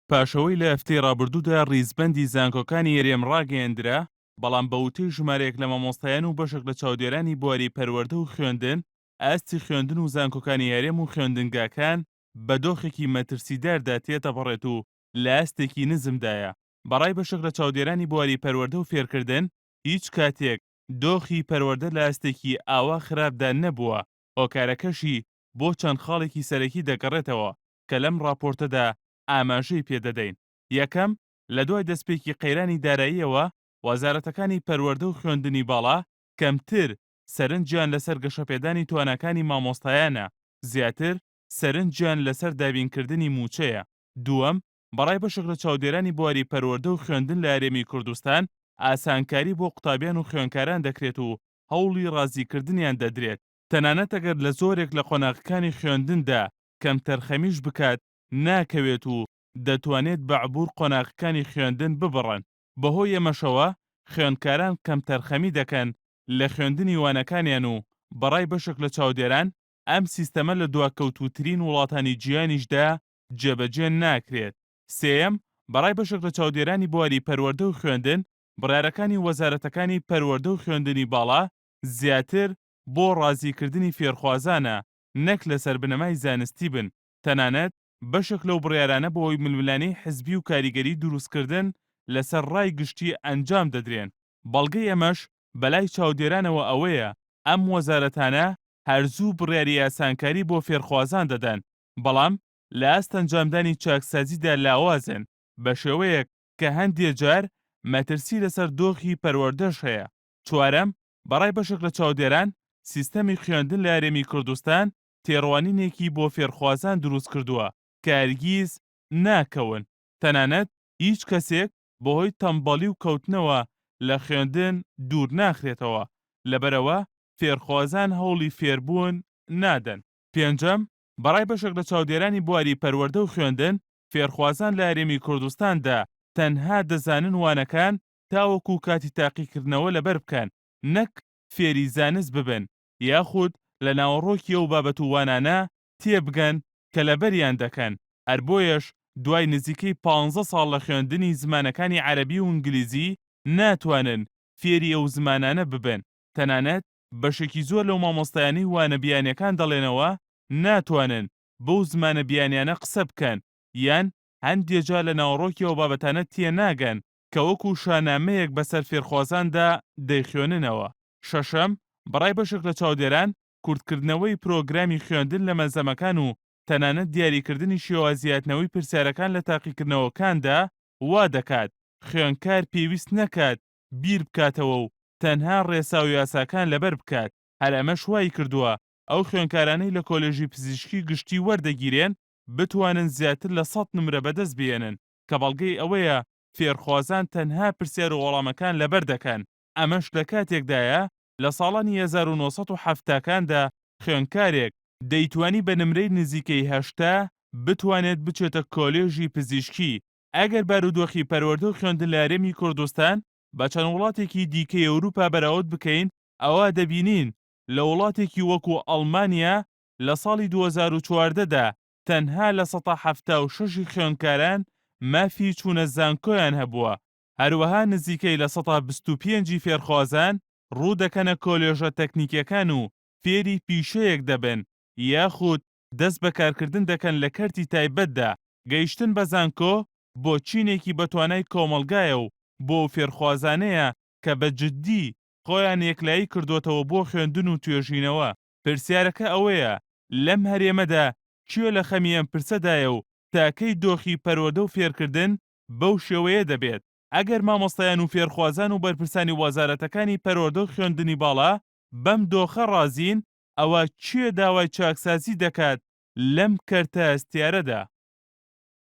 پاشەوەی لە هەفتەی ڕابردوودا ڕیزبەندی زانکۆکانی هەرێم ڕاگەیەندرا، بەڵام بە وتەی ژمارەیەک لە مامۆستایان و بەشێک لە چاودێرانی بواری پەروەردە و خوێندن، ئاستی خوێندن و زانکۆکانی هەرێم و خوێندنگاکان بە دۆخێکی مەترسیداردا تێتەپەڕێت و لە ئاستێکی نزمدایە. بەڕای بەشێک لە چاودێرانی بواری پەروەردە و فێرکردن، هیچ کاتێک دۆخی پەروەردە لە ئاستێکی ئاوا خراپدا نەبووە. هۆکارەکەشی بۆ چەند خاڵێکی سەرەکی دەگەڕێتەوە کە لەم راپۆرتەدا ئاماژەی پێدەدەین. یەکەم، لە دوای دەستپێکی قەیرانی داراییەوە، وەزارەتەکانی پەروەردە و خوێندنی باڵا کەمتر سەرنجیان لەسەر گەشەپێدانی تواناکانی مامۆستایانە، زیاتر سەرنجیان لەسەر دابینکردنی موچەیە. دووەم، بەڕای بەشێک لە چاودێرانی بواری پەروەردە و خوێندن لە هەرێمی کوردستان ئاسانکاری بۆ قوتابیان و خوێندکاران دەکرێت و هەوڵی ڕازیکردنیان دەدرێت، تەنانەت ئەگەر لە زۆرێک لە قۆناغەکانی خوێندندا کەم تەرخەمیش بکات ناکەوێت و دەتوانێت بە عبوور قۆناغەکانی خوێندن ببڕن. بەهۆی ئەمەشەوە خوێندکاران کەم تەرخەمی دەکەن لە خوێندنی وانەکانیان و بەڕای بەشێک لە چاودێران ئەم سیستەمە لە دواکەوتووترین وڵاتانی جیهانیشدا جێبەجێ ناکرێت. سێیەم، بەڕای بەشێک لە چاودێرانی بواری پەروەردە و خوێندن، بڕارەکانی وەزارەتەکانی پەروەردە و خوێندنی باڵا زیاتر بۆ ڕازیکردنی فێرخوازانە، نەک لەسەر بنەمای زانستی بن. تەنانەت بەشێک لەو بڕیارانە بەهۆی ململانەی حزبی و کاریگەری دروستکردن لەسەر ڕای گشتی ئەنجام دەدرێن. بەڵگەی ئەمەش بەلای چاودێرانەوە ئەوەیە ئەم وەزارەتانە هەرزوو بڕیاری یاسانکاری بۆ فێرخوازان دەدەن، بەڵام لە ئاست ئەنجامدانی چاکسازیدا لاوازن، بە شێوەیەک کە هەندێک جار مەترسی لەسەر دۆخی پەروەردەش هەیە. چوارەم، بەڕای بەشێک لە چاودێران سیستەمی خوێندن لە هەرێمی کوردستان تێڕوانینێکی بۆ فێرخوازان دروست کردووە کە هەرگیز ناکەون. تەنانەت هیچ کەسێک بەهۆی تەمبەڵی و کەوتنەوە لە خوێندن دوور ناخرێتەوە، لەبەرەوە فێرخوازان هەوڵی فێربوون نادەن. پێنجەم، بەڕای بەشێک لە چاودێرانی بواری پەروەردە و خوێندن، فێرخوازان لە هەرێمی کوردستاندا تەنها دەزانن وانەکان تاوەکو کاتی تاقیکردنەوە لەبەر بکەن، نەک فێری زانست ببن یاخود لە ناوەڕۆکی ئەو بابەت و وانانە تێبگەن کە لەبەریان دەکەن. هەر بۆیەش دوای نزیکەی 15 ساڵ لە خوێندنی زمانەکانی عەرەبی و ئینگلیزی ناتوانن فێری ئەو زمانانە ببن. تەنانەت بەشێکی زۆر لەو مامۆستایانەی وانە بیانیەکان دەڵێنەوە ناتوانن بەو زمانە بیانیانە قسە بکەن، یان هەندێک جار لە ناوەڕۆکی ئەو بابەتانە تێناگەن کە وەکو شانامەیەک بەسەر فێرخوازاندا دەیخوێننەوە. شەشەم، بەڕای بەشێک لە چاودێران کورتکردنەوەی پرۆگرامی خوێندن لە مەنزەمەکان و تەنانەت دیاریکردنی شێوازیاتنەوەی پرسیارەکان لە تاقیکردنەوەکاندا وا دەکات خوێندکار پێویست نەکات بیر بکاتەوە و تەنها ڕێسا و یاساکان لەبەر بکات. هەر ئەمەش وای کردووە ئەو خوێندکارانەی لە کۆلێژی پزیشکی گشتی وەردەگیرێن بتوانن زیاتر لە 100 نمرە بەدەست بێنن، کە بەڵگەی ئەوەیە فێرخوازان تەنها پرسیار و وەڵامەکان لەبەر دەکەن. ئەمەش لە کاتێکدایە لە ساڵانی 1970کاندا خوێندکارێک دەیتوانی بە نمرەی نزیکەی 80 بتوانێت بچێتە کۆلێژی پزیشکی. ئەگەر بارودۆخی پەروەردە و خوێندن لە هەرێمی کوردستان بە چەند وڵاتێکی دیکەی ئەوروپا بەراورد بکەین، ئەوە دەبینین لە وڵاتێکی وەکو ئەڵمانیا لە ساڵی 2014دا تەنها لە 176 خوێندکاران مافی چوونە زانکۆیان هەبووە. هەروەها نزیکەی لە 125 فێرخوازان ڕوودەکەنە کۆلێژە تەکنیکیەکان و فێری پیشەیەک دەبن یاخود دەست بە کارکردن دەکەن لە کەرتی تایبەتدا. گەیشتن بە زانکۆ بۆ چینێکی بەتوانای کۆمەلگایە و بۆ فێرخوازانەیە کە بە جددی خۆیان یەکلایی کردوتەوە بۆ خوێندن و توێژینەوە. پرسیارەکە ئەوەیە لەم هەرێمەدا کێ لە خەمی ئەم پرسەدایە و تاکەی دۆخی پەروەردە و فێرکردن بەو شێوەیە دەبێت. ئەگەر مامۆستایان و فێرخوازان و بەرپرسانی وەزارەتەکانی پەروەردە و خوێندنی باڵا بەم دۆخە ڕازین، ئەوە کێ داوای چاکسازی دەکات لەم کەرتە ئەستیارەدا؟